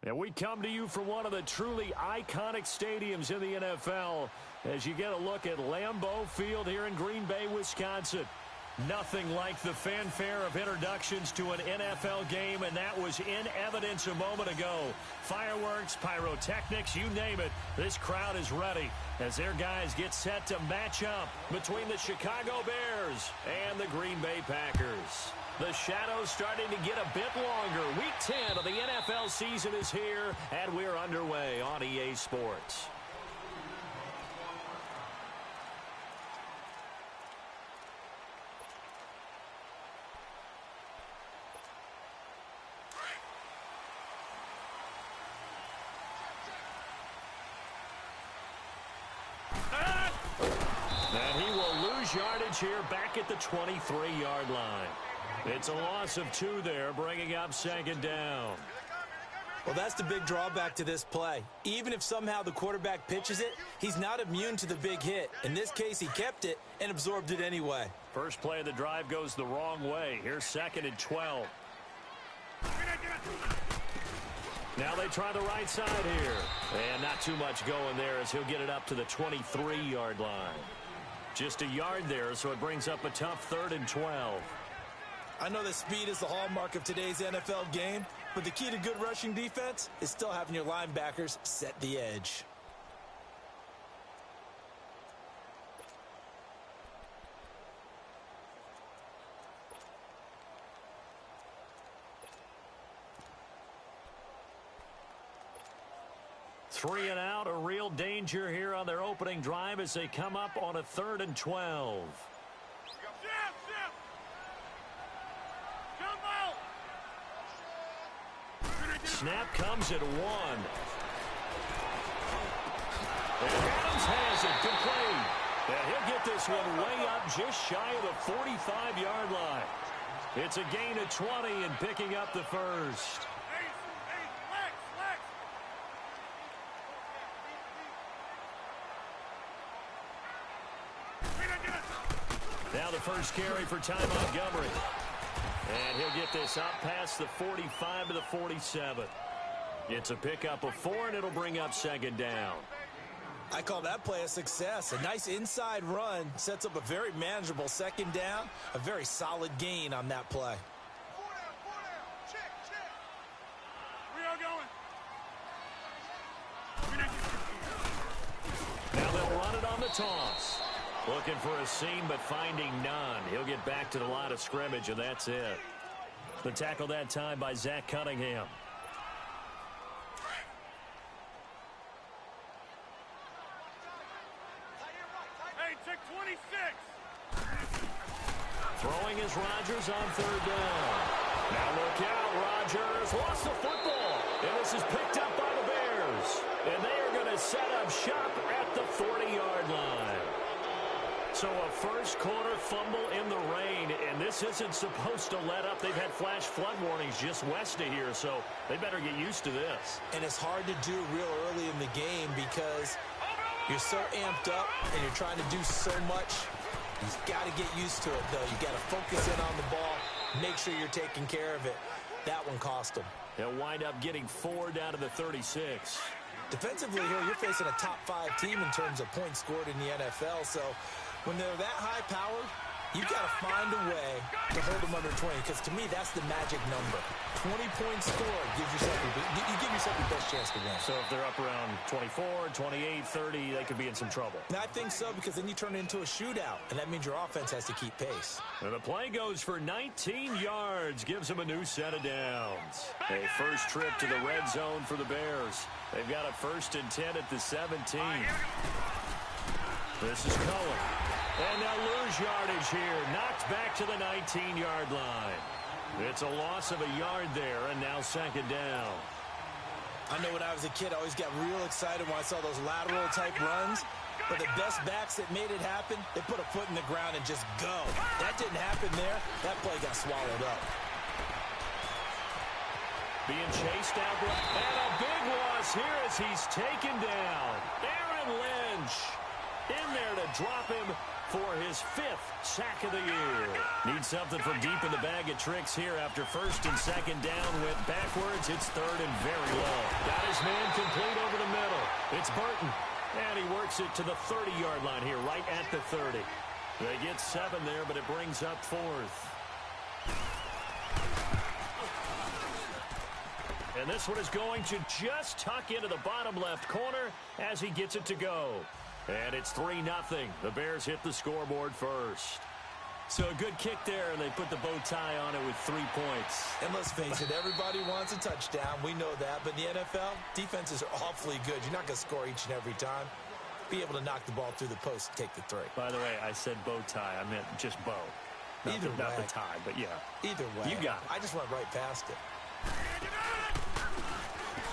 And we come to you from one of the truly iconic stadiums in the NFL as you get a look at Lambeau Field here in Green Bay, Wisconsin. Nothing like the fanfare of introductions to an NFL game, and that was in evidence a moment ago. Fireworks, pyrotechnics, you name it, this crowd is ready as their guys get set to match up between the Chicago Bears and the Green Bay Packers. The shadow's starting to get a bit longer. Week 10 of the NFL season is here, and we're underway on EA Sports. And he will lose yardage here back at the 23-yard line. It's a loss of 2 there, bringing up second down. Well, that's the big drawback to this play. Even if somehow the quarterback pitches it, he's not immune to the big hit. In this case, he kept it and absorbed it anyway. First play of the drive goes the wrong way. Here's second and 12. Now they try the right side here. And not too much going there as he'll get it up to the 23-yard line. Just a yard there, so it brings up a tough 3rd and 12. I know that speed is the hallmark of today's NFL game, but the key to good rushing defense is still having your linebackers set the edge. Three and out, a real danger here on their opening drive as they come up on a 3rd and 12. Snap comes at 1. And Adams has it complete. And he'll get this one way up just shy of the 45-yard line. It's a gain of 20 and picking up the first. Now the first carry for Ty Montgomery. And he'll get this up past the 45 to the 47. It's a pickup of 4, and it'll bring up second down. I call that play a success. A nice inside run sets up a very manageable second down. A very solid gain on that play. 4 down. Check. We are going. Now they'll run it on the toss. Looking for a seam, but finding none. He'll get back to the line of scrimmage, and that's it. The tackle that time by Zach Cunningham. Hey, check 26. Throwing is Rodgers on 3rd down. Now look out, Rodgers lost the football. And this is picked up by the Bears. And they are going to set up shop at the 40-yard line. So a first quarter fumble in the rain, and this isn't supposed to let up. They've had flash flood warnings just west of here, so they better get used to this. And it's hard to do real early in the game because you're so amped up and you're trying to do so much. You've got to get used to it, though. You've got to focus in on the ball, make sure you're taking care of it. That one cost them. They'll wind up getting 4 down to the 36. Defensively here, you're facing a top 5 team in terms of points scored in the NFL, so when they're that high-powered, you've got to find a way to hold them under 20, because to me, that's the magic number. 20 points scored gives yourself you give yourself your best chance to win. So if they're up around 24, 28, 30, they could be in some trouble. And I think so, because then you turn it into a shootout, and that means your offense has to keep pace. And the play goes for 19 yards, gives them a new set of downs. A first trip to the red zone for the Bears. They've got a 1st and 10 at the 17. This is Cohen. And they'll lose yardage here. Knocked back to the 19-yard line. It's a loss of a yard there, and now second down. I know when I was a kid, I always got real excited when I saw those lateral-type runs. But the best backs that made it happen, they put a foot in the ground and just go. That didn't happen there. That play got swallowed up. Being chased out left. And a big loss here as he's taken down. Aaron Lynch in there to drop him for his 5th sack of the year. Needs something from deep in the bag of tricks here after first and second down. Went backwards. It's third and very low. Got his man complete over the middle. It's Burton. And he works it to the 30-yard line here, right at the 30. They get 7 there, but it brings up 4th. And this one is going to just tuck into the bottom left corner as he gets it to go. And it's 3-0. The Bears hit the scoreboard first. So a good kick there, and they put the bow tie on it with 3 points. And let's face it, everybody wants a touchdown. We know that. But in the NFL, defenses are awfully good. You're not going to score each and every time. Be able to knock the ball through the post and take the 3. By the way, I said bow tie. I meant just bow. Not the tie, but yeah. Either way. You got it. I just went right past it.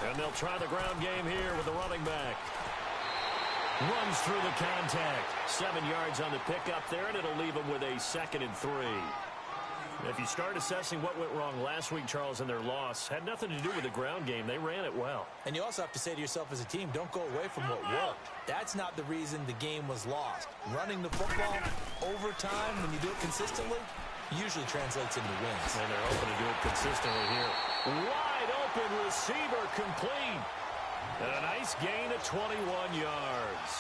And they'll try the ground game here with the running back. Runs through the contact. 7 yards on the pickup there, and it'll leave him with a 2nd and 3. If you start assessing what went wrong last week, Charles, in their loss, had nothing to do with the ground game. They ran it well. And you also have to say to yourself as a team, don't go away from what worked. That's not the reason the game was lost. Running the football over time, when you do it consistently, usually translates into wins. And they're hoping to do it consistently here. Wide open receiver complete. And a nice gain of 21 yards.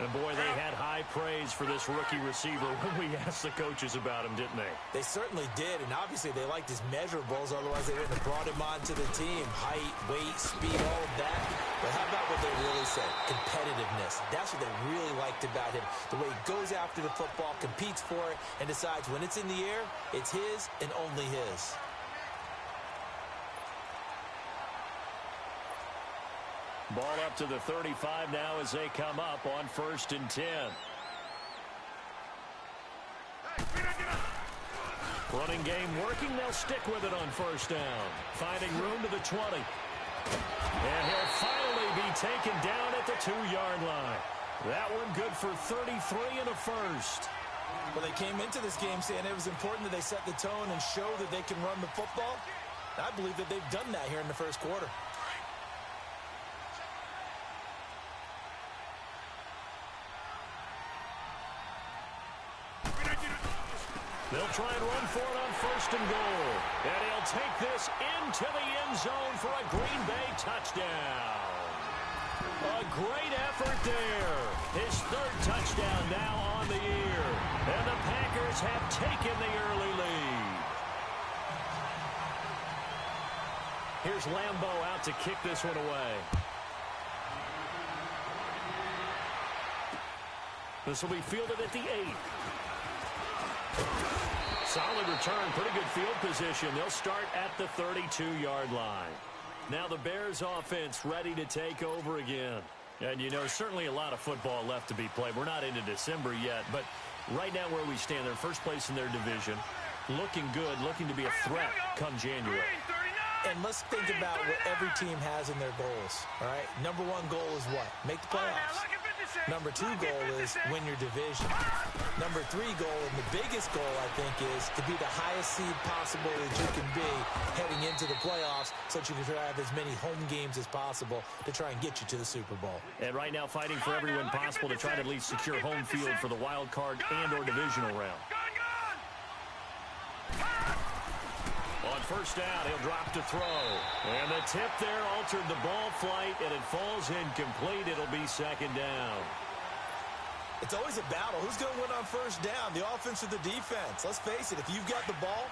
And boy, they had high praise for this rookie receiver when we asked the coaches about him, didn't they? They certainly did, and obviously they liked his measurables, otherwise they wouldn't have brought him onto the team. Height, weight, speed, all of that. But how about what they really said? Competitiveness. That's what they really liked about him. The way he goes after the football, competes for it, and decides when it's in the air, it's his and only his. Ball up to the 35 now as they come up on 1st and 10. Running game working. They'll stick with it on 1st down. Finding room to the 20. And he'll finally be taken down at the 2-yard line. That one good for 33 and a 1st. Well, they came into this game saying it was important that they set the tone and show that they can run the football. I believe that they've done that here in the 1st quarter. They'll try and run for it on 1st and goal. And he'll take this into the end zone for a Green Bay touchdown. A great effort there. His 3rd touchdown now on the year. And the Packers have taken the early lead. Here's Lambeau out to kick this one away. This will be fielded at the 8. Solid return, pretty good field position. They'll start at the 32-yard line. Now the Bears offense ready to take over again. And, you know, certainly a lot of football left to be played. We're not into December yet, but right now where we stand, they're first place in their division. Looking good, looking to be a threat come January. And let's think about what every team has in their goals, all right? Number 1 goal is what? Make the playoffs. Number 2 goal is win your division. Number 3 goal, and the biggest goal, I think, is to be the highest seed possible that you can be heading into the playoffs so that you can have as many home games as possible to try and get you to the Super Bowl. And right now fighting for every win possible to try to at least secure home field for the wild card and or divisional round. On 1st down, he'll drop to throw. And the tip there altered the ball flight, and it falls incomplete. It'll be 2nd down. It's always a battle. Who's going to win on 1st down, the offense or the defense? Let's face it, if you've got the ball,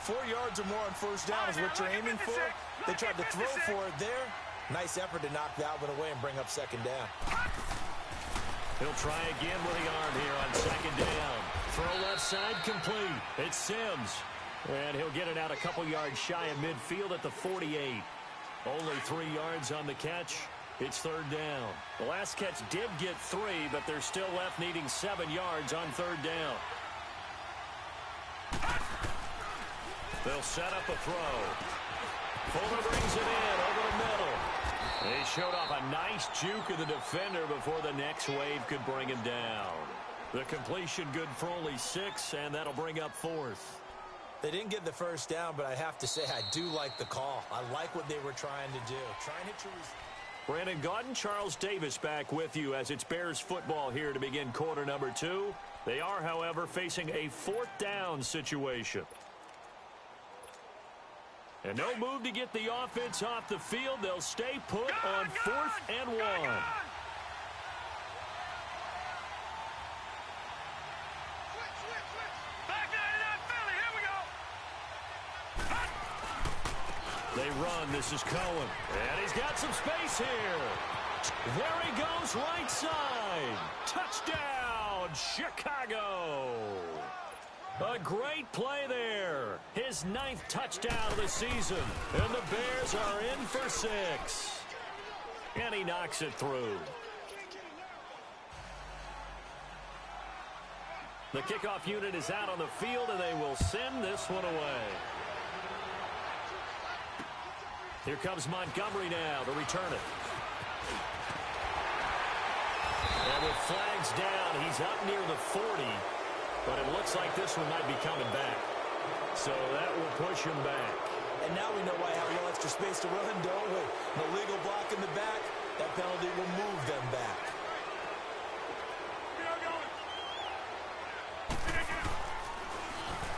4 yards or more on 1st down is what you're aiming for. They tried to throw for it there. Nice effort to knock that one away and bring up 2nd down. He'll try again with the arm here on 2nd down. Throw left side complete. It's Sims. And he'll get it out a couple yards shy of midfield at the 48. Only 3 yards on the catch. It's 3rd down. The last catch did get 3, but they're still left needing 7 yards on 3rd down. They'll set up a throw. Fuller brings it in over the middle. They showed off a nice juke of the defender before the next wave could bring him down. The completion good for only 6, and that'll bring up 4th. They didn't get the 1st down, but I have to say I do like the call. I like what they were trying to do. Try and hit your... Brandon Gaudin, Charles Davis back with you as it's Bears football here to begin quarter number 2. They are, however, facing a 4th down situation. And no move to get the offense off the field. They'll stay put on 4th and 1. They run. This is Cohen. And he's got some space here. There he goes, right side. Touchdown, Chicago. A great play there. His 9th touchdown of the season. And the Bears are in for 6. And he knocks it through. The kickoff unit is out on the field, and they will send this one away. Here comes Montgomery now to return it. And with flags down, he's up near the 40. But it looks like this one might be coming back. So that will push him back. And now we know why I have a little extra space to run, don't we? An illegal block in the back. That penalty will move them back.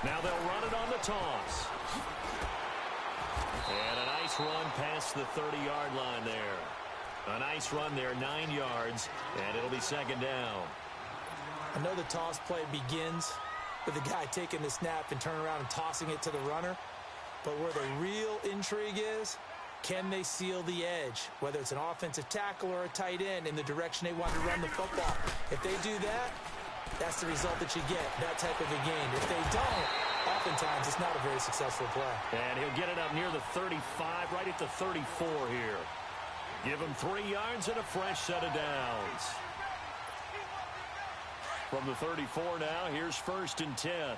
Now they'll run it on the toss. And a nice run past the 30-yard line there. A nice run there, 9 yards, and it'll be 2nd down. I know the toss play begins with the guy taking the snap and turning around and tossing it to the runner. But where the real intrigue is, can they seal the edge? Whether it's an offensive tackle or a tight end in the direction they want to run the football. If they do that, that's the result that you get, that type of a game. If they don't, oftentimes it's not a very successful play. And he'll get it up near the 35, right at the 34 here. Give him 3 yards and a fresh set of downs. From the 34 now, here's 1st and 10.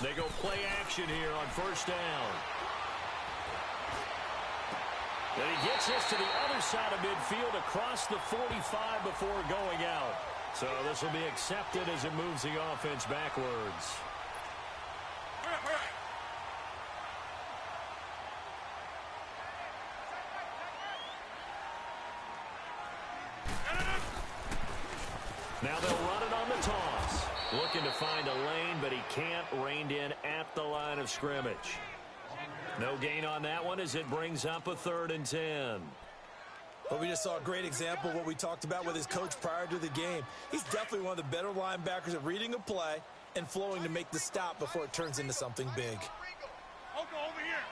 They go play action here on 1st down. And he gets this to the other side of midfield across the 45 before going out. So this will be accepted as it moves the offense backwards. Now they'll run it on the toss. Looking to find a lane, but he can't. Reined in at the line of scrimmage. No gain on that one as it brings up a 3rd and 10. But we just saw a great example of what we talked about with his coach prior to the game. He's definitely one of the better linebackers at reading a play and flowing to make the stop before it turns into something big. Over here.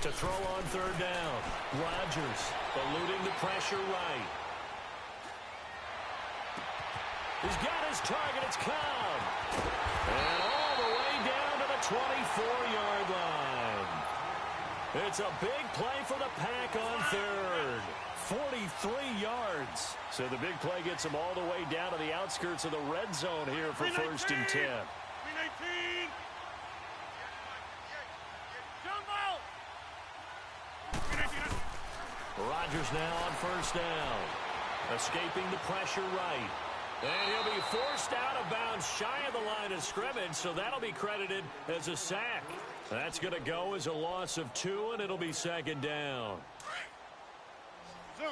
To throw on 3rd down. Rodgers eluding the pressure right. He's got his target. It's Cobb. And all the way down to the 24-yard line. It's a big play for the Pack on 3rd. 43 yards. So the big play gets him all the way down to the outskirts of the red zone here for 1st and 10. Rodgers now on 1st down. Escaping the pressure right. And he'll be forced out of bounds shy of the line of scrimmage, so that'll be credited as a sack. That's going to go as a loss of 2, and it'll be 2nd down. Zoom.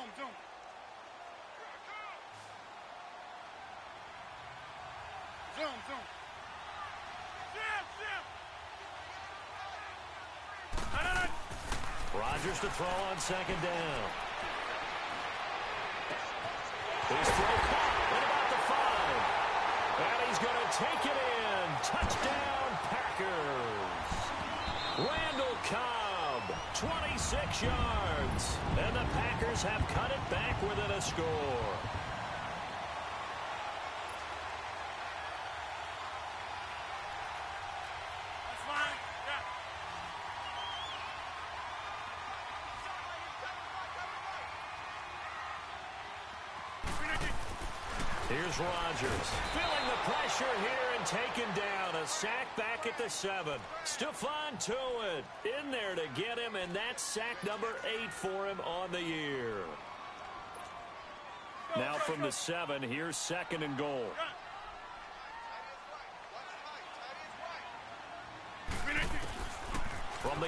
Rodgers to throw on 2nd down. His throw caught at about the 5. And he's going to take it in. Touchdown, Packers. Randall Cobb, 26 yards. And the Packers have cut it back within a score. That's fine. Yeah. Here's Rodgers, feeling the pressure here and taken down. A sack back at the 7. Stephon Tuitt in there to get him, and that's sack number 8 for him on the year. Now from the 7, here's 2nd and goal.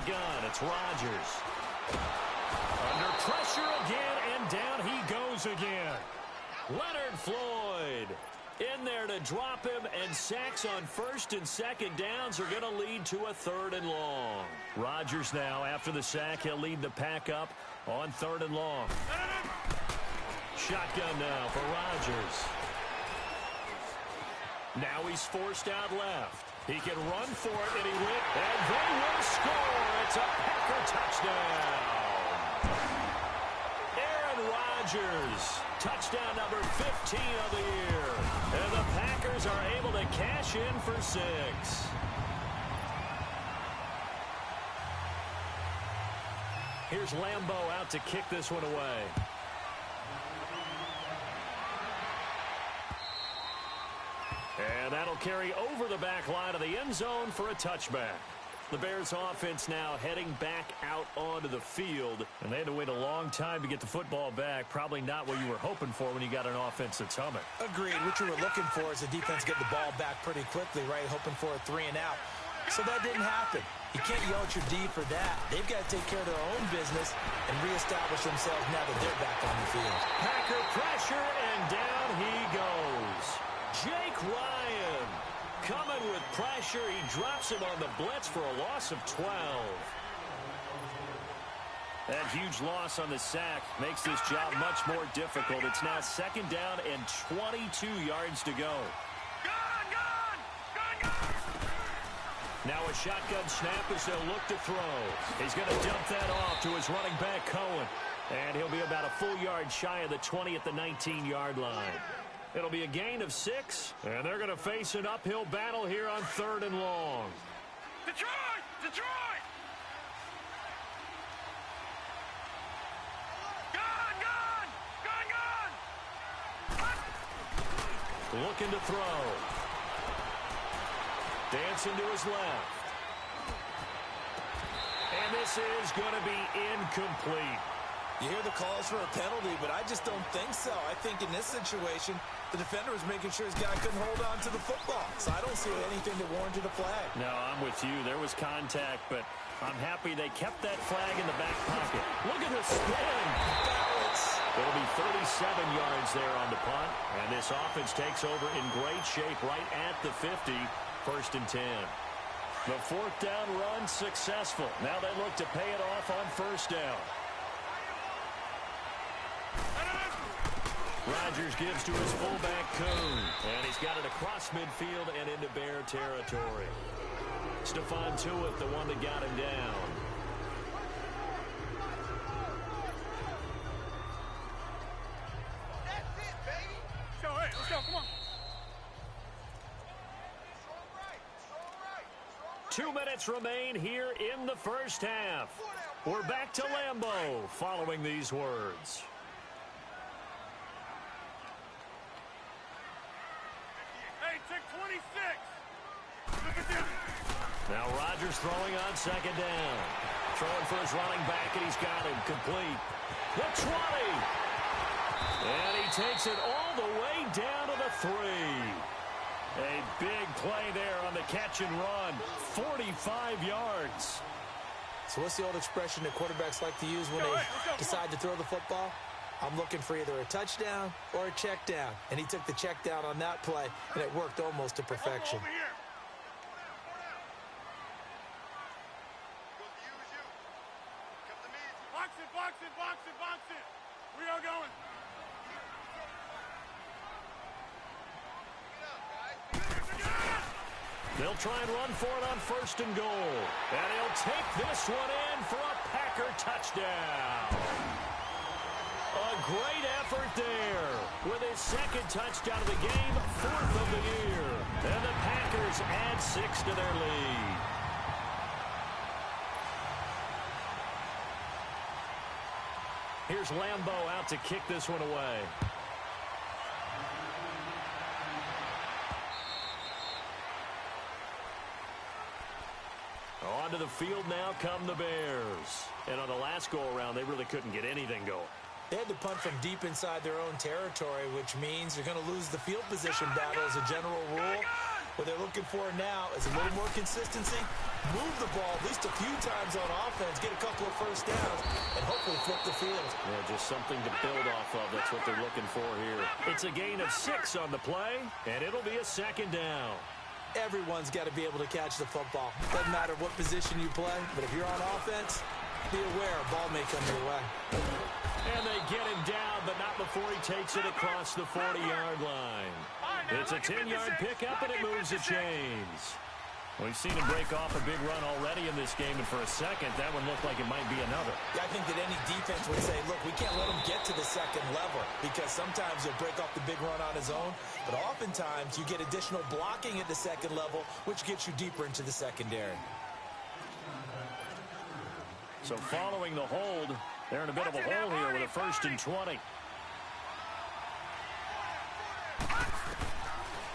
gun. It's Rodgers. Under pressure again, and down he goes again. Leonard Floyd in there to drop him, and sacks on first and second downs are going to lead to a 3rd and long. Rodgers now, after the sack, he'll lead the pack up on 3rd and long. Shotgun now for Rodgers. Now he's forced out left. He can run for it, and he will. And they will score. It's a Packer touchdown. Aaron Rodgers, touchdown number 15 of the year. And the Packers are able to cash in for 6. Here's Lambeau out to kick this one away. And that'll carry over the back line of the end zone for a touchback. The Bears offense now heading back out onto the field. And they had to wait a long time to get the football back. Probably not what you were hoping for when you got an offense that's humming. Agreed. What you were looking for is the defense getting the ball back pretty quickly, right? Hoping for a 3 and out. So that didn't happen. You can't yell at your D for that. They've got to take care of their own business and reestablish themselves now that they're back on the field. Packer pressure, and down he goes. Jake Ryan coming with pressure. He drops him on the blitz for a loss of 12. That huge loss on the sack makes this job much more difficult. It's now 2nd down and 22 yards to go. Now a shotgun snap as they'll look to throw. He's going to dump that off to his running back, Cohen. And he'll be about a full yard shy of the 20 at the 19-yard line. It'll be a gain of 6, and they're going to face an uphill battle here on 3rd and long. Detroit! Detroit! Gun! Looking to throw. Dancing to his left. And this is going to be incomplete. You hear the calls for a penalty, but I just don't think so. I think in this situation, the defender was making sure his guy couldn't hold on to the football. So I don't see anything that warranted a flag. No, I'm with you. There was contact, but I'm happy they kept that flag in the back pocket. Look at the spin. Balance. It'll be 37 yards there on the punt, and this offense takes over in great shape right at the 50, 1st and 10. The 4th down run successful. Now they look to pay it off on 1st down. Rodgers gives to his fullback, Kuhn. And he's got it across midfield and into Bear territory. Stephon Tuitt, the one that got him down. That's it, baby! Let's go, hey, let's go, come on. 2 minutes remain here in the 1st half. We're back to Lambeau following these words. Hey, check 26! Look at this! Now Rodgers throwing on 2nd down. Throwing for his running back, and he's got him complete. The 20! And he takes it all the way down to the 3. A big play there on the catch and run. 45 yards. So what's the old expression that quarterbacks like to use when they decide to throw the football? I'm looking for either a touchdown or a check down. And he took the check down on that play, and it worked almost to perfection. Over here! Box it, box it, box it, box it! We are going! They'll try and run for it on 1st and goal. And he'll take this one in for a Packer touchdown. A great effort there with his 2nd touchdown of the game, 4th of the year. And the Packers add 6 to their lead. Here's Lambeau out to kick this one away. Onto the field now come the Bears. And on the last go-around, they really couldn't get anything going. They had to punt from deep inside their own territory, which means you're going to lose the field position battle as a general rule. What they're looking for now is a little more consistency, move the ball at least a few times on offense, get a couple of first downs, and hopefully flip the field. Yeah, just something to build off of. That's what they're looking for here. It's a gain of 6 on the play, and it'll be a second down. Everyone's got to be able to catch the football. Doesn't matter what position you play, but if you're on offense, be aware a ball may come your way. And they get him down, but not before he takes it across the 40-yard line. It's a 10-yard pickup, and it moves the chains. We've seen him break off a big run already in this game, and for a second, that one looked like it might be another. Yeah, I think that any defense would say, look, we can't let him get to the second level, because sometimes he'll break off the big run on his own, but oftentimes you get additional blocking at the second level, which gets you deeper into the secondary. So following the hold, they're in a bit of a hole here with a 1st and 20.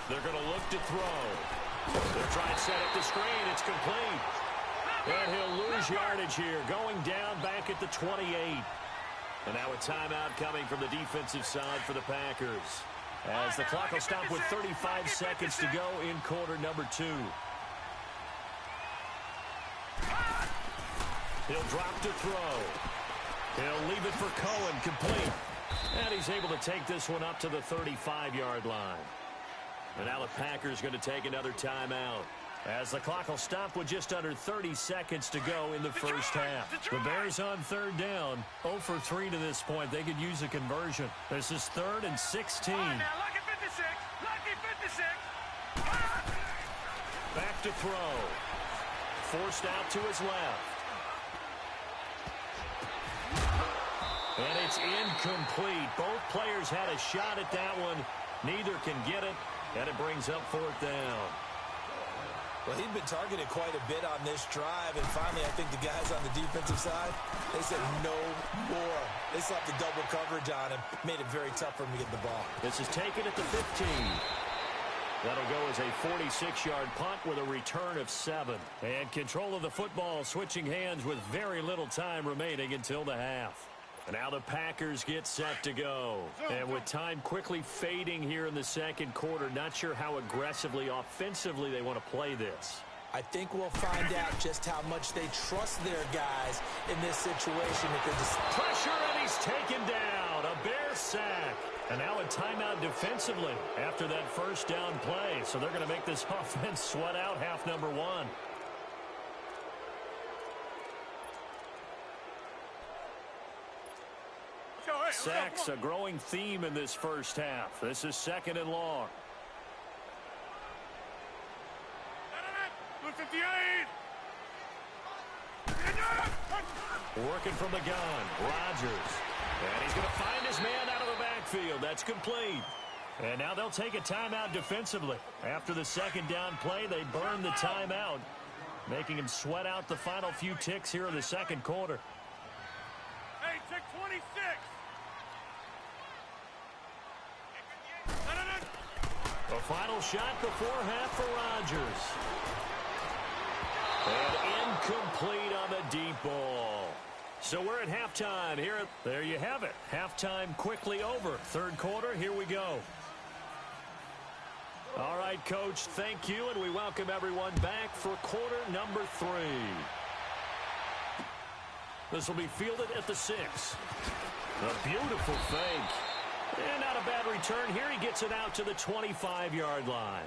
They're going to look to throw. They'll try and set up the screen. It's complete. And he'll lose yardage here, going down back at the 28. And now a timeout coming from the defensive side for the Packers, as the clock will stop with 35 seconds to go in quarter number 2. He'll drop to throw. He'll leave it for Cohen, complete. And he's able to take this one up to the 35-yard line. And now the Packers going to take another timeout, as the clock will stop with just under 30 seconds to go in the first half. The Bears on 3rd down, 0 for 3 to this point. They could use a conversion. This is 3rd and 16. Now, lucky 56. Lucky 56. Back to throw. Forced out to his left. And it's incomplete. Both players had a shot at that one. Neither can get it, and it brings up 4th down. Well, he'd been targeted quite a bit on this drive, and finally I think the guys on the defensive side, they said no more. They slapped the double coverage on him, made it very tough for him to get the ball. This is taken at the 15. That'll go as a 46-yard punt with a return of 7. And control of the football switching hands with very little time remaining until the half. And now the Packers get set to go. And with time quickly fading here in the second quarter, not sure how aggressively, offensively they want to play this. I think we'll find out just how much they trust their guys in this situation. If they're just pressure, and he's taken down. A Bear sack. And now a timeout defensively after that first down play. So they're going to make this offense sweat out half number 1. Sacks, a growing theme in this first half. This is 2nd and long. 58. Working from the gun, Rodgers. And he's going to find his man out of the backfield. That's complete. And now they'll take a timeout defensively. After the second down play, they burn the timeout, making him sweat out the final few ticks here in the second quarter. Hey, tick 26. A final shot before half for Rodgers. And incomplete on the deep ball. So we're at halftime here. There you have it. Halftime quickly over. Third quarter, here we go. All right, Coach, thank you, and we welcome everyone back for quarter number 3. This will be fielded at the 6. A beautiful fake. And not a bad return here. He gets it out to the 25-yard line.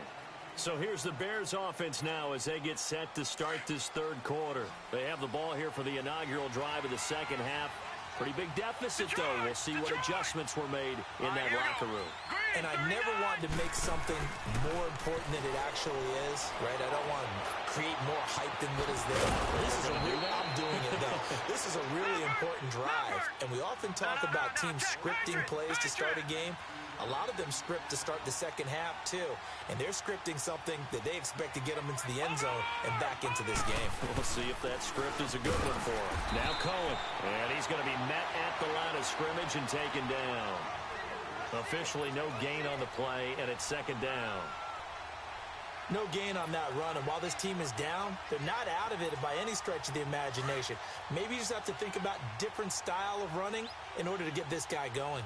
So here's the Bears offense now as they get set to start this third quarter. They have the ball here for the inaugural drive of the second half. Pretty big deficit, though. We'll see what adjustments were made in that locker room. And I never wanted to make something more important than it actually is, right? I don't want to create more hype than what is there. I'm doing it, though. This is a really important drive. And we often talk about teams scripting plays to start a game. A lot of them script to start the second half, too. And they're scripting something that they expect to get them into the end zone and back into this game. We'll see if that script is a good one for him. Now Cohen. And he's going to be met at the line of scrimmage and taken down. Officially no gain on the play, and it's second down. No gain on that run, and while this team is down, they're not out of it by any stretch of the imagination. Maybe you just have to think about different style of running in order to get this guy going.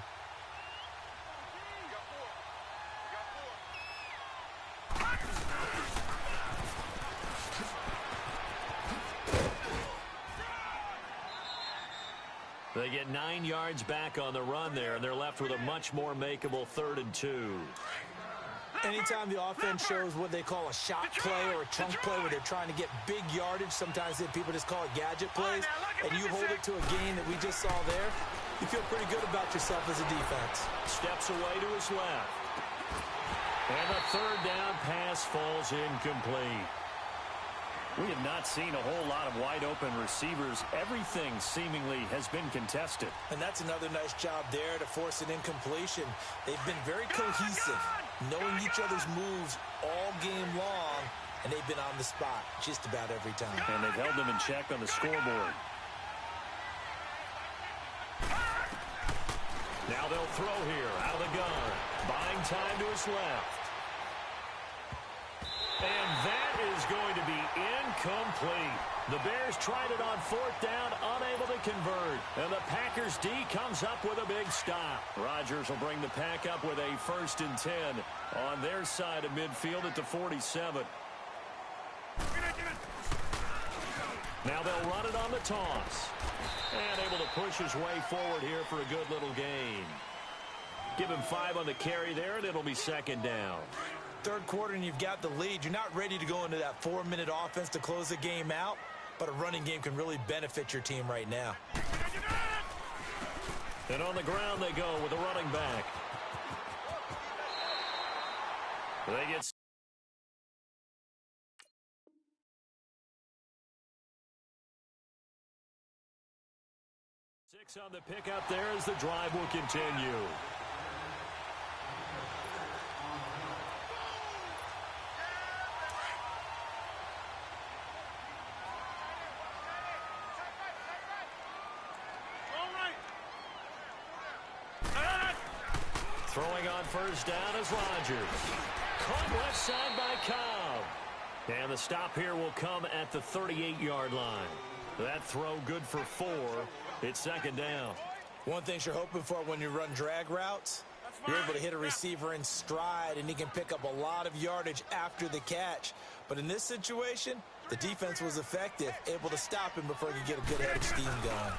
They get 9 yards back on the run there, and they're left with a much more makeable 3rd and 2. Anytime the offense shows what they call a shot play or a chunk play where they're trying to get big yardage, sometimes people just call it gadget plays, and you hold it to a gain that we just saw there, you feel pretty good about yourself as a defense. Steps away to his left. And the 3rd down pass falls incomplete. We have not seen a whole lot of wide-open receivers. Everything seemingly has been contested. And that's another nice job there to force an incompletion. They've been very cohesive, knowing each other's moves all game long, and they've been on the spot just about every time. And they've held them in check on the scoreboard. Now they'll throw here out of the gun. Buying time to his left. And that is going to be incomplete. The Bears tried it on 4th down, unable to convert. And the Packers D comes up with a big stop. Rodgers will bring the Pack up with a 1st and 10 on their side of midfield at the 47. Now they'll run it on the toss. And able to push his way forward here for a good little gain. Give him 5 on the carry there, and it'll be 2nd down. 3rd quarter and you've got the lead. You're not ready to go into that 4-minute offense to close the game out, but a running game can really benefit your team right now. And on the ground they go with a running back. They get 6 on the pickup there as the drive will continue. Throwing on 1st down is Rodgers. Caught left side by Cobb. And the stop here will come at the 38-yard line. That throw good for 4. It's 2nd down. One thing you're hoping for when you run drag routes, you're able to hit a receiver in stride, and he can pick up a lot of yardage after the catch. But in this situation, the defense was effective, able to stop him before he could get a good head of steam going.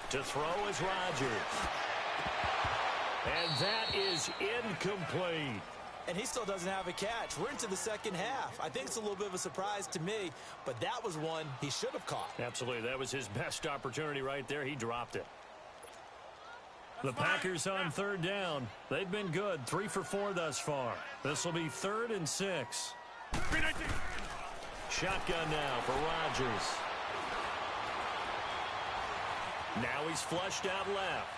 To throw is Rodgers. And that is incomplete. And he still doesn't have a catch. We're into the 2nd half. I think it's a little bit of a surprise to me, but that was one he should have caught. Absolutely. That was his best opportunity right there. He dropped it. The Packers on 3rd down. They've been good. 3 for 4 thus far. This will be 3rd and 6. Shotgun now for Rodgers. Now he's flushed out left.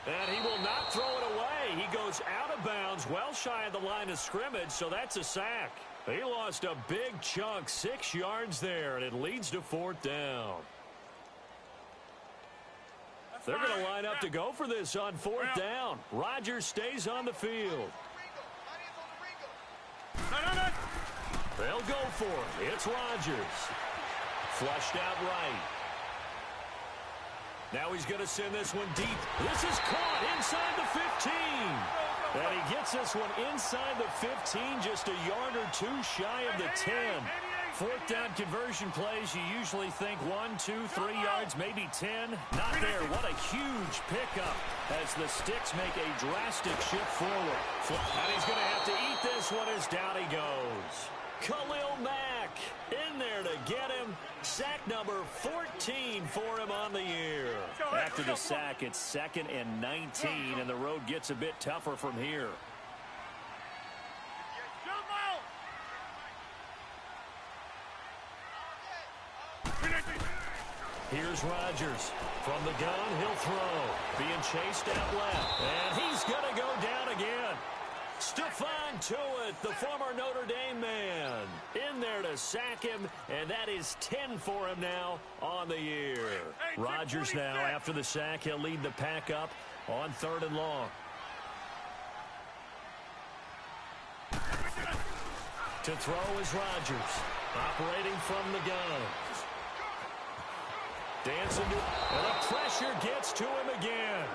And he will not throw it away. He goes out of bounds, well shy of the line of scrimmage, so that's a sack. He lost a big chunk, 6 yards there, and it leads to 4th down. They're going to line up to go for this on 4th down. Rodgers stays on the field. They'll go for it. It's Rodgers. Flushed out right. Now he's going to send this one deep. This is caught inside the 15. And he gets this one inside the 15, just a yard or 2 shy of the 10. 4th down conversion plays, you usually think 1, 2, 3 yards, maybe 10. Not there. What a huge pickup as the sticks make a drastic shift forward. And he's going to have to eat this one as down he goes. Khalil Mack in there to get him. Sack number 14 for him on the year. After the sack, it's 2nd and 19, and the road gets a bit tougher from here. Here's Rodgers. From the gun, he'll throw. Being chased out left. And he's going to go down again. Stephon Tuitt, the former Notre Dame man, in there to sack him, and that is 10 for him now on the year. Rodgers now, after the sack, he'll lead the Pack up on 3rd and long. To throw is Rodgers, operating from the gun. Dancing to, and the pressure gets to him again.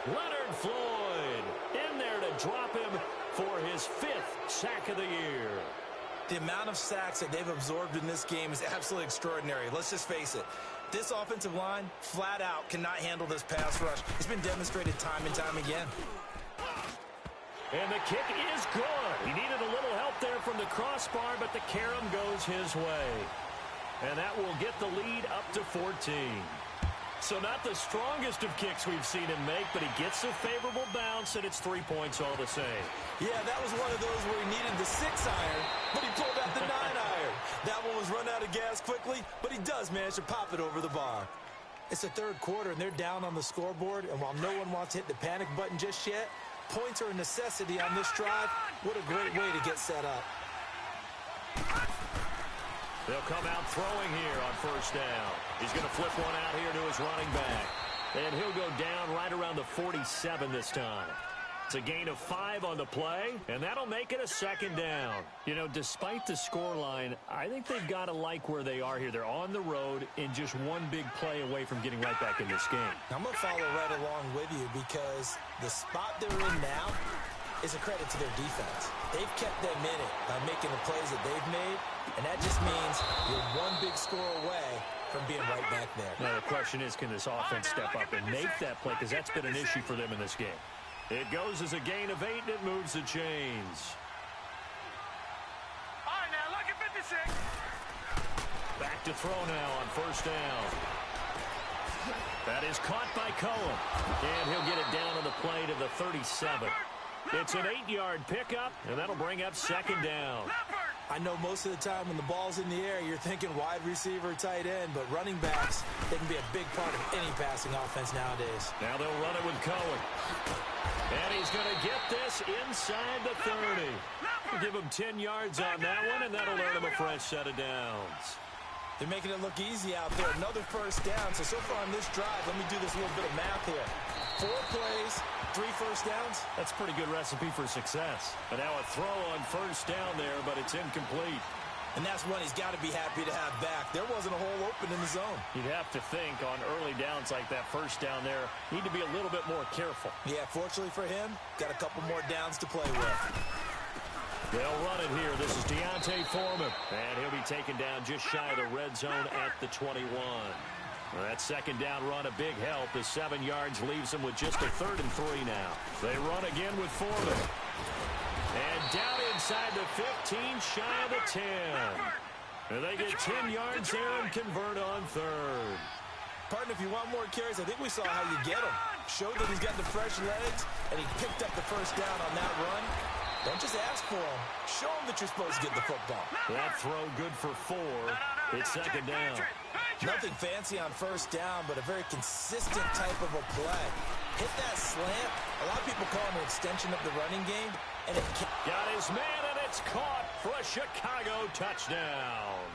Leonard Floyd in there to drop him for his 5th sack of the year. The amount of sacks that they've absorbed in this game is absolutely extraordinary. Let's just face it. This offensive line, flat out, cannot handle this pass rush. It's been demonstrated time and time again. And the kick is good. He needed a little help there from the crossbar, but the carom goes his way. And that will get the lead up to 14. So not the strongest of kicks we've seen him make, but he gets a favorable bounce, and it's 3 points all the same. Yeah, that was one of those where he needed the 6-iron, but he pulled out the 9-iron. That one was run out of gas quickly, but he does manage to pop it over the bar. It's the third quarter, and they're down on the scoreboard, and while no one wants to hit the panic button just yet, points are a necessity on this drive. What a great way to get set up. They'll come out throwing here on first down. He's going to flip one out here to his running back. And he'll go down right around the 47 this time. It's a gain of 5 on the play, and that'll make it a second down. You know, despite the scoreline, I think they've got to like where they are here. They're on the road and just one big play away from getting right back in this game. I'm going to follow right along with you because the spot they're in now is a credit to their defense. They've kept them in it by making the plays that they've made, and that just means you're one big score away from being right back there. Now, the question is, can this offense step up and make that play? Because that's been an issue for them in this game. It goes as a gain of 8, and it moves the chains. All right, now look at 56. Back to throw now on first down. That is caught by Cohen. And he'll get it down on the play to the 37. It's an 8-yard pickup, and that'll bring up second down. I know most of the time when the ball's in the air, you're thinking wide receiver, tight end, but running backs, they can be a big part of any passing offense nowadays. Now they'll run it with Cohen. And he's going to get this inside the 30. We'll give him 10 yards on that one, and that'll earn him a fresh set of downs. They're making it look easy out there. Another first down. So far on this drive, let me do this little bit of math here. 4 plays, 3 first downs. That's a pretty good recipe for success. And now a throw on first down there, but it's incomplete. And that's one he's got to be happy to have back. There wasn't a hole open in the zone. You'd have to think on early downs like that first down there, need to be a little bit more careful. Yeah, fortunately for him, got a couple more downs to play with. They'll run it here. This is Deontay Foreman. And he'll be taken down just shy of the red zone at the 21. That second down run, a big help. The 7 yards leaves them with just a 3rd and 3 now. They run again with Foreman. And down inside the 15, shy of the 10. And they get 10 yards there and convert on 3rd. Partner, if you want more carries, I think we saw how you get them. Showed that he's got the fresh legs, and he picked up the first down on that run. Don't just ask for him. Show him that you're supposed to get the football. That throw good for 4. It's second down. Nothing fancy on first down, but a very consistent type of a play. Hit that slant. A lot of people call him an extension of the running game. And it got his man, and it's caught for a Chicago touchdown.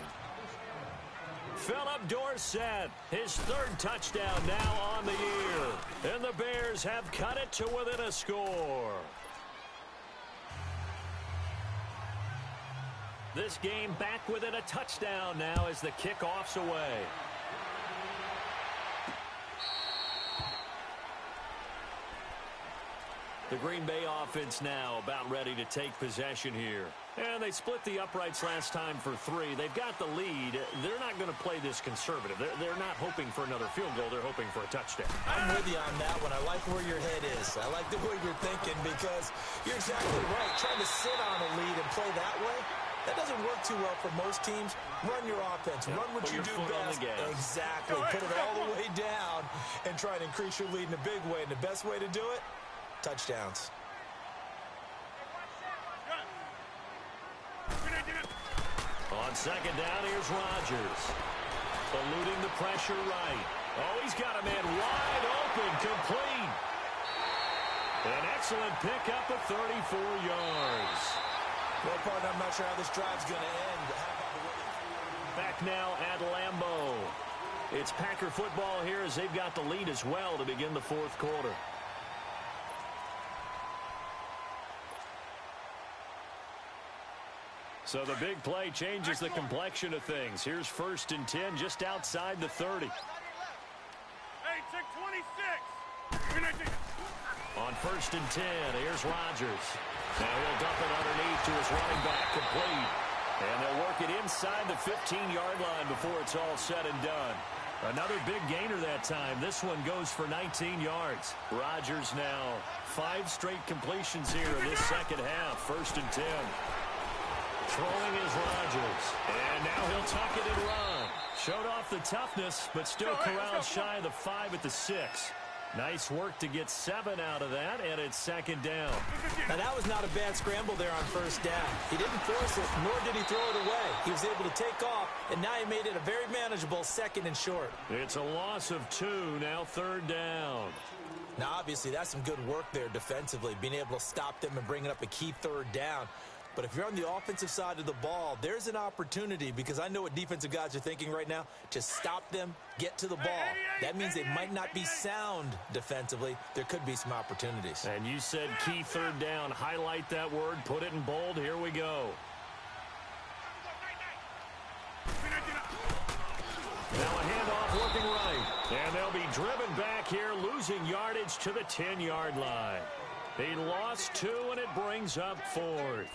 Philip Dorsett, his 3rd touchdown now on the year. And the Bears have cut it to within a score. This game back within a touchdown now as the kickoff's away. The Green Bay offense now about ready to take possession here. And they split the uprights last time for 3. They've got the lead. They're not going to play this conservative. They're not hoping for another field goal. They're hoping for a touchdown. I'm with you on that one. I like where your head is. I like the way you're thinking because you're exactly right. Trying to sit on a lead and play that way, that doesn't work too well for most teams. Run your offense. Run what you do best. Exactly. Put it all the way down and try and increase your lead in a big way. And the best way to do it, touchdowns. On second down, here's Rodgers. Eluding the pressure right. Oh, he's got a man wide open, complete. An excellent pickup of 34 yards. Well, partner, I'm not sure how this drive's going to end. Back now at Lambeau. It's Packer football here as they've got the lead as well to begin the 4th quarter. So the big play changes the complexion of things. Here's 1st and 10 just outside the 30. Hey, check 26. On 1st and 10, here's Rodgers. Now he'll dump it underneath to his running back, complete. And they'll work it inside the 15-yard line before it's all said and done. Another big gainer that time. This one goes for 19 yards. Rodgers now 5 straight completions here in this second half. 1st and 10. Throwing is Rodgers. And now he'll tuck it and run. Showed off the toughness, but still corralled shy of the 5 at the 6. Nice work to get 7 out of that, and it's 2nd down. Now, that was not a bad scramble there on 1st down. He didn't force it, nor did he throw it away. He was able to take off, and now he made it a very manageable 2nd and short. It's a loss of 2, now 3rd down. Now, obviously, that's some good work there defensively, being able to stop them and bringing up a key 3rd down. But if you're on the offensive side of the ball, there's an opportunity, because I know what defensive guys are thinking right now, to stop them, get to the ball. That means they might not be sound defensively. There could be some opportunities. And you said key 3rd down. Highlight that word. Put it in bold. Here we go. Now a handoff looking right. And they'll be driven back here, losing yardage to the 10-yard line. They lost 2, and it brings up 4th.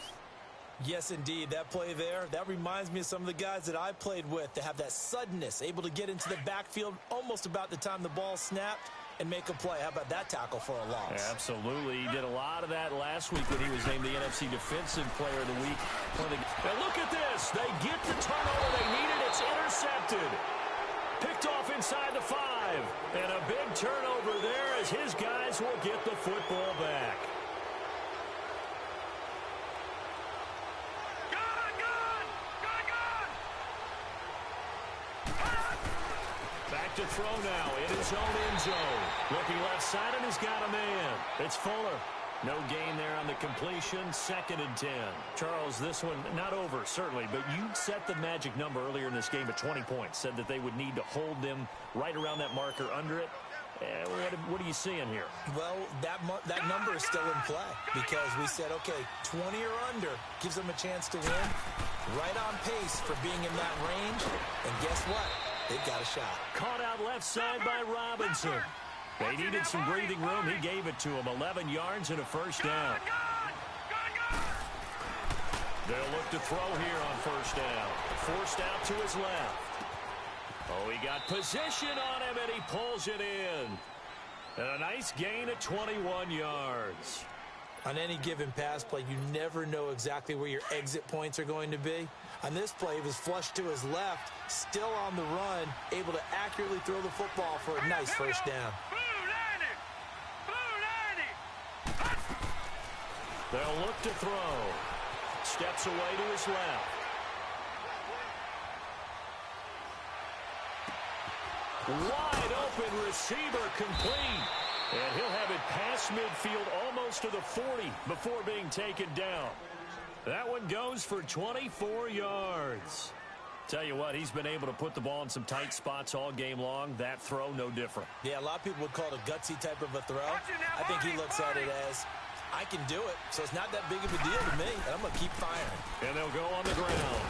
Yes, indeed. That play there, that reminds me of some of the guys that I played with to have that suddenness, able to get into the backfield almost about the time the ball snapped and make a play. How about that tackle for a loss? Yeah, absolutely. He did a lot of that last week when he was named the NFC Defensive Player of the Week. And look at this. They get the turnover they needed. It's intercepted. Picked off inside the 5. And a big turnover there as his guys will get the football back. Back to throw now in his own end zone. Looking left side, and he's got a man. It's Fuller. No gain there on the completion. 2nd and 10. Charles, this one not over, certainly, but you set the magic number earlier in this game at 20 points. Said that they would need to hold them right around that marker under it. What are you seeing here? Well, that number is still in play because we said, okay, 20 or under gives them a chance to win. Right on pace for being in that range. And guess what? They've got a shot. Caught out left side by Robinson. They needed some breathing room. He gave it to him. 11 yards and a 1st down. They'll look to throw here on 1st down. Forced out to his left. Oh, he got position on him, and he pulls it in. And a nice gain of 21 yards. On any given pass play, you never know exactly where your exit points are going to be. On this play, he was flushed to his left, still on the run, able to accurately throw the football for a nice 1st down. They'll look to throw. Steps away to his left. Wide open receiver complete. And he'll have it past midfield almost to the 40 before being taken down. That one goes for 24 yards. Tell you what, he's been able to put the ball in some tight spots all game long. That throw, no different. Yeah, a lot of people would call it a gutsy type of a throw. I think he looks at it as, I can do it, so it's not that big of a deal to me, and I'm going to keep firing. And they'll go on the ground.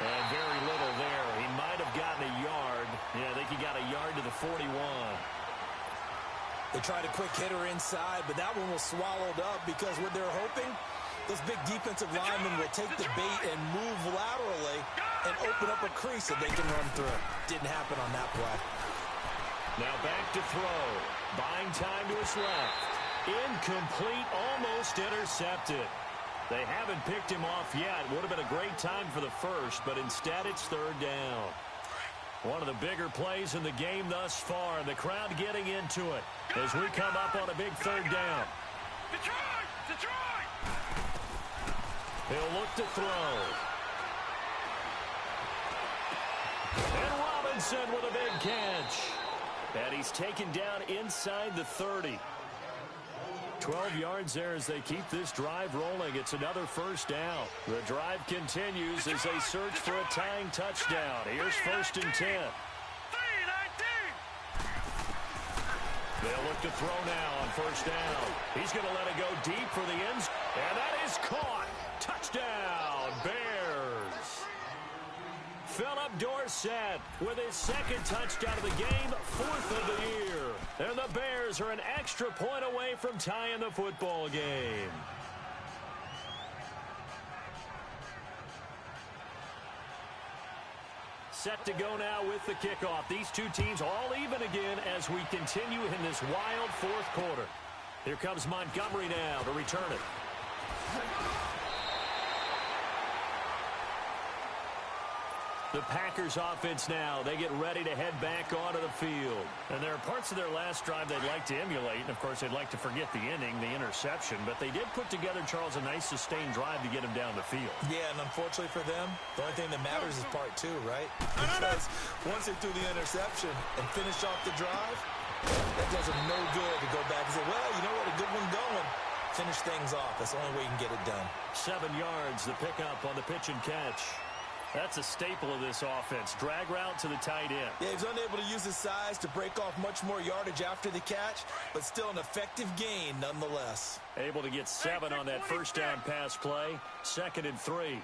And very little there. He might have gotten a yard. Yeah, I think he got a yard to the 41. They tried a quick hitter inside, but that one was swallowed up because what they're hoping, those big defensive linemen will take the bait and move laterally and open up a crease that they can run through. Didn't happen on that play. Now back to throw. Buying time to his left. Incomplete, almost intercepted. They haven't picked him off yet. Would have been a great time for the 1st, but instead it's 3rd down. One of the bigger plays in the game thus far. The crowd getting into it as we come up on a big 3rd down. Detroit! He'll look to throw. And Robinson with a big catch. And he's taken down inside the 30. 12 yards there as they keep this drive rolling. It's another 1st down. The drive continues as they search for a tying touchdown. Here's 1st and 10. They'll look to throw now on 1st down. He's going to let it go deep for the ends. And that is caught. Touchdown, Bears. Philip Dorsett with his 2nd touchdown of the game, 4th of the year. And the Bears are an extra point away from tying the football game. set to go now with the kickoff. These two teams all even again as we continue in this wild fourth quarter. Here comes Montgomery now to return it. The Packers offense now, they get ready to head back onto the field. And there are parts of their last drive they'd like to emulate. And, of course, they'd like to forget the inning, the interception. But they did put together, Charles, a nice sustained drive to get him down the field. Yeah, and unfortunately for them, the only thing that matters is part two, right? Because once they threw the interception and finish off the drive, that does them no good to go back and say, well, you know what, a good one going. Finish things off. That's the only way you can get it done. 7 yards, the pickup on the pitch and catch. That's a staple of this offense. Drag route to the tight end. Yeah, he's unable to use his size to break off much more yardage after the catch, but still an effective gain nonetheless. Able to get 7 on that first down pass play. 2nd and 3.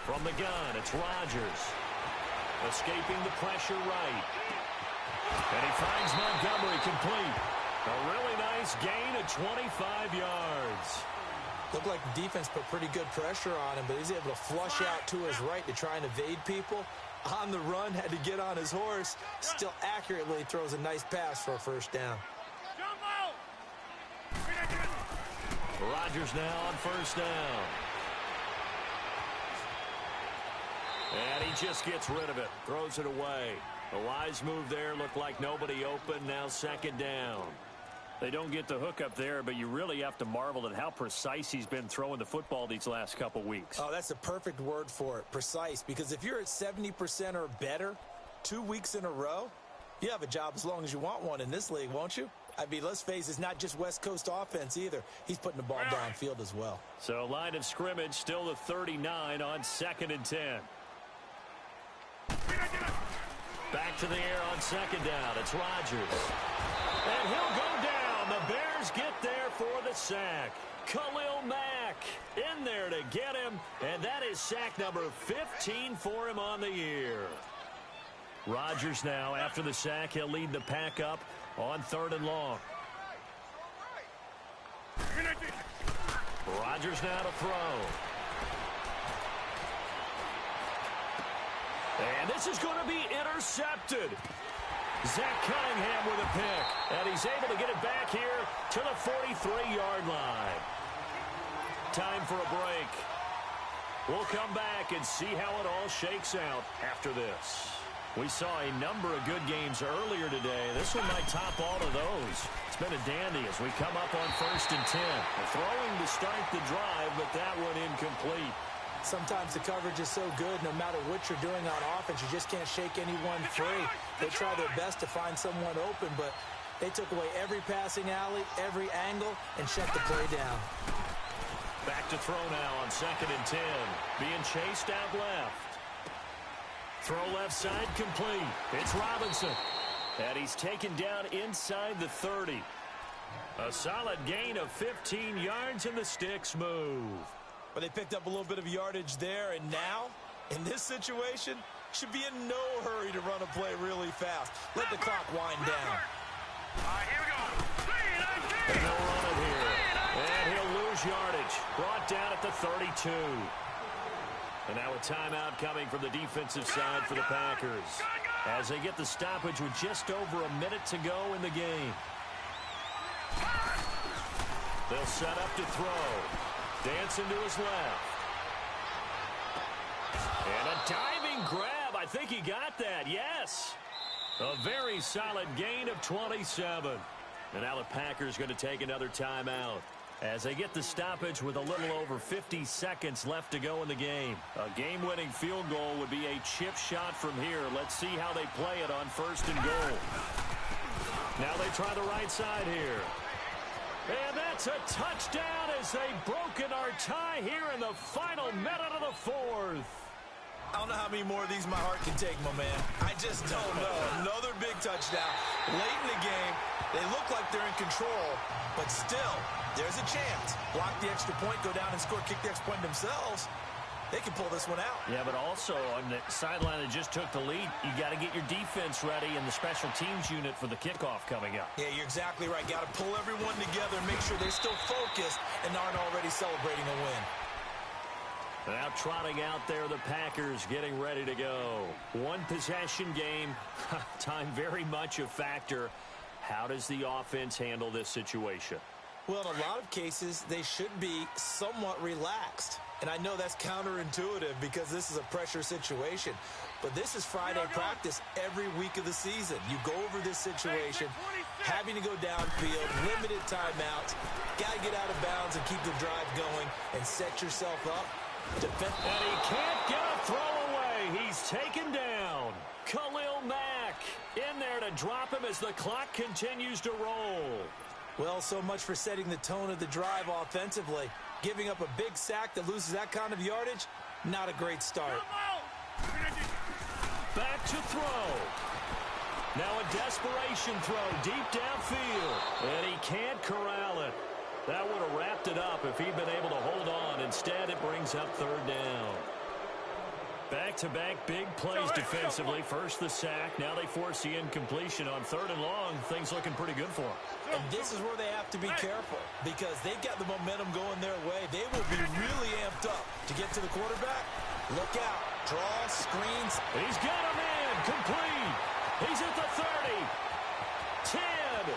From the gun, it's Rodgers. Escaping the pressure right. And he finds Montgomery complete. A really nice gain of 25 yards. Looked like the defense put pretty good pressure on him, but he's able to flush out to his right to try and evade people. On the run, had to get on his horse. Still accurately throws a nice pass for a first down. Rodgers now on first down. And he just gets rid of it. Throws it away. A wise move there. Looked like nobody open. Now 2nd down. They don't get the hook up there, but you really have to marvel at how precise he's been throwing the football these last couple weeks. Oh, that's the perfect word for it, precise. Because if you're at 70% or better 2 weeks in a row, you have a job as long as you want one in this league, won't you? I mean, let's face it, it's not just West Coast offense either. He's putting the ball downfield as well. So line of scrimmage still the 39 on 2nd and 10. Back to the air on 2nd down. It's Rodgers. And he'll go down. The Bears get there for the sack. Khalil Mack in there to get him, and that is sack number 15 for him on the year. Rodgers now, after the sack, he'll lead the pack up on 3rd and long. Rodgers now to throw. And this is going to be intercepted. Zach Cunningham with a pick, and he's able to get it back here to the 43-yard line. Time for a break. We'll come back and see how it all shakes out after this. We saw a number of good games earlier today. This one might top all of those. It's been a dandy as we come up on 1st and 10. A throwing to start the drive, but that one incomplete. Sometimes the coverage is so good, no matter what you're doing on offense, you just can't shake anyone free. They try their best to find someone open, but they took away every passing alley, every angle, and shut the play down. Back to throw now on 2nd and 10. Being chased out left. Throw left side complete. It's Robinson. And he's taken down inside the 30. A solid gain of 15 yards, and the sticks move. But they picked up a little bit of yardage there, and now, in this situation, should be in no hurry to run a play really fast. Let the clock wind down. Here we go. And he'll run it here. And he'll lose yardage. Brought down at the 32. And now a timeout coming from the defensive side for the Packers, as they get the stoppage with just over a minute to go in the game. They'll set up to throw. Dancing to his left. And a diving grab. I think he got that. Yes. A very solid gain of 27. And now the Packers going to take another timeout as they get the stoppage with a little over 50 seconds left to go in the game. A game-winning field goal would be a chip shot from here. Let's see how they play it on 1st and goal. Now they try the right side here. And that's a touchdown as they've broken our tie here in the final minute of the 4th. I don't know how many more of these my heart can take, my man. I just don't know. Another big touchdown. Late in the game, they look like they're in control, but still, there's a chance. Block the extra point, go down and score, kick the extra point themselves. They can pull this one out. Yeah, but also on the sideline that just took the lead, you got to get your defense ready and the special teams unit for the kickoff coming up. Yeah, you're exactly right. Got to pull everyone together and make sure they're still focused and aren't already celebrating a win. Now trotting out there, the Packers getting ready to go. One possession game. Time very much a factor. How does the offense handle this situation? Well, in a lot of cases, they should be somewhat relaxed. And I know that's counterintuitive because this is a pressure situation. But this is Friday practice every week of the season. You go over this situation, having to go downfield, limited timeouts, got to get out of bounds and keep the drive going and set yourself up. And he can't get a throw away. He's taken down. Khalil Mack in there to drop him as the clock continues to roll. Well, so much for setting the tone of the drive offensively. Giving up a big sack that loses that kind of yardage, not a great start. Back to throw. Now a desperation throw deep downfield. And he can't corral it. That would have wrapped it up if he'd been able to hold on. Instead, it brings up third down. Back-to-back big plays defensively. First the sack. Now they force the incompletion on third and long. Things looking pretty good for them. And this is where they have to be careful because they've got the momentum going their way. They will be really amped up to get to the quarterback. Look out. Draw, screens. He's got him in. Complete. He's at the 30. 10. 5.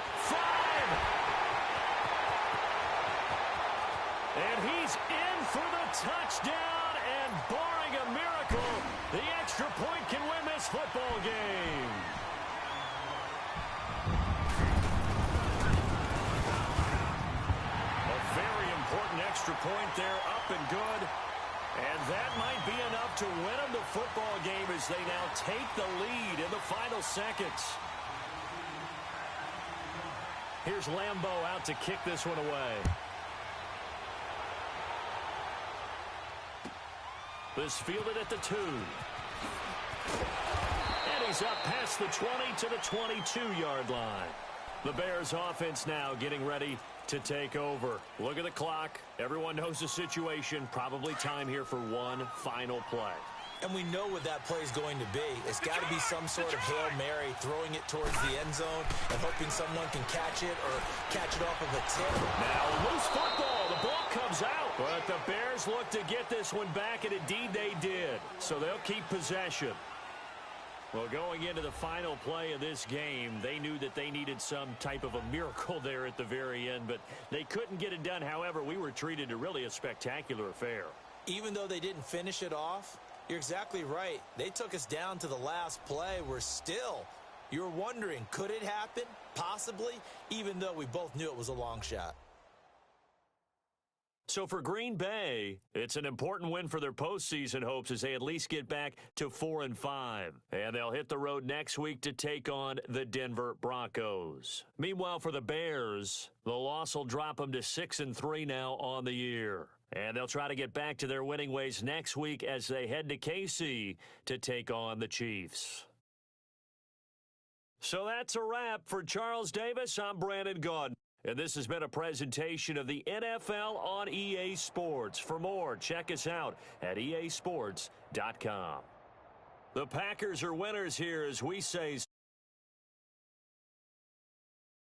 And he's in for the touchdown, and barring a miracle, the extra point can win this football game. A very important extra point there, up and good. And that might be enough to win them the football game as they now take the lead in the final seconds. Here's Lambeau out to kick this one away. This fielded at the 2. And he's up past the 20 to the 22-yard line. The Bears offense now getting ready to take over. Look at the clock. Everyone knows the situation. Probably time here for one final play. And we know what that play is going to be. It's got to be some sort of Hail Mary, throwing it towards the end zone and hoping someone can catch it or catch it off of a tip. Now, loose football. The ball comes out. But the Bears look to get this one back, and indeed they did. So they'll keep possession. Well, going into the final play of this game, they knew that they needed some type of a miracle there at the very end, but they couldn't get it done. However, we were treated to really a spectacular affair. Even though they didn't finish it off, you're exactly right. They took us down to the last play. You're wondering, could it happen? Possibly, even though we both knew it was a long shot. So for Green Bay, it's an important win for their postseason hopes as they at least get back to 4-5. And they'll hit the road next week to take on the Denver Broncos. Meanwhile, for the Bears, the loss will drop them to 6-3 now on the year. And they'll try to get back to their winning ways next week as they head to KC to take on the Chiefs. So that's a wrap. For Charles Davis, I'm Brandon Gaudin. And this has been a presentation of the NFL on EA Sports. For more, check us out at easports.com. The Packers are winners here as we say